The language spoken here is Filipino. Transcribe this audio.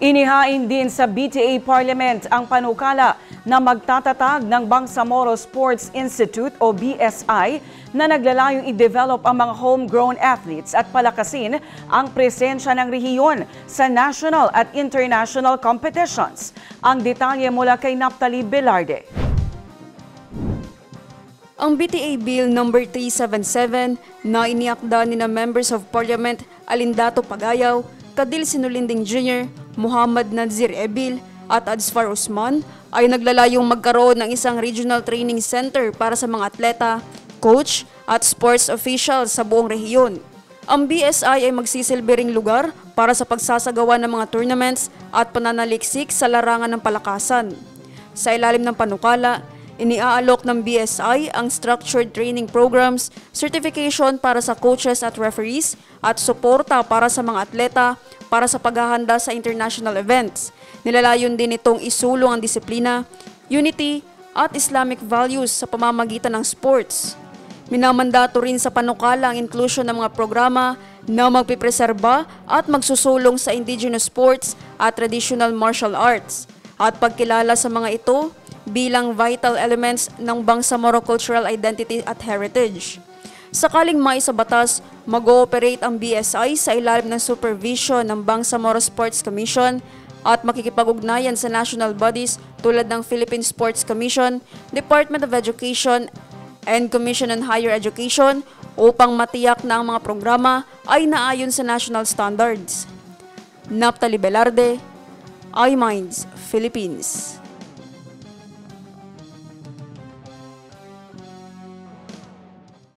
Inihain din sa BTA Parliament ang panukala na magtatatag ng Bangsamoro Sports Institute o BSI na naglalayong i-develop ang mga homegrown athletes at palakasin ang presensya ng rehiyon sa national at international competitions. Ang detalye mula kay Naphtali Velarde. Ang BTA Bill No. 377 na iniakda ni na Members of Parliament Alindato Pagayaw, Kadil Sinulinding Jr., Muhammad Nazir Ebil at Adsfar Usman ay naglalayong magkaroon ng isang regional training center para sa mga atleta, coach at sports officials sa buong rehiyon. Ang BSI ay magsisilbing lugar para sa pagsasagawa ng mga tournaments at pananaliksik sa larangan ng palakasan. Sa ilalim ng panukala, iniaalok ng BSI ang structured training programs, certification para sa coaches at referees, at suporta para sa mga atleta para sa paghahanda sa international events. Nilalayon din itong isulong ang disiplina, unity, at Islamic values sa pamamagitan ng sports. Minamandato rin sa panukala ang inclusion ng mga programa na magpipreserba at magsusulong sa indigenous sports at traditional martial arts, at pagkilala sa mga ito bilang vital elements ng Bangsamoro cultural identity at heritage. Sakaling maisa batas, mag-ooperate ang BSI sa ilalim ng supervision ng Bangsamoro Sports Commission at makikipag-ugnayan sa national bodies tulad ng Philippine Sports Commission, Department of Education, and Commission on Higher Education upang matiyak na ang mga programa ay naayon sa national standards. Naphtali Velarde, iMinds, Philippines.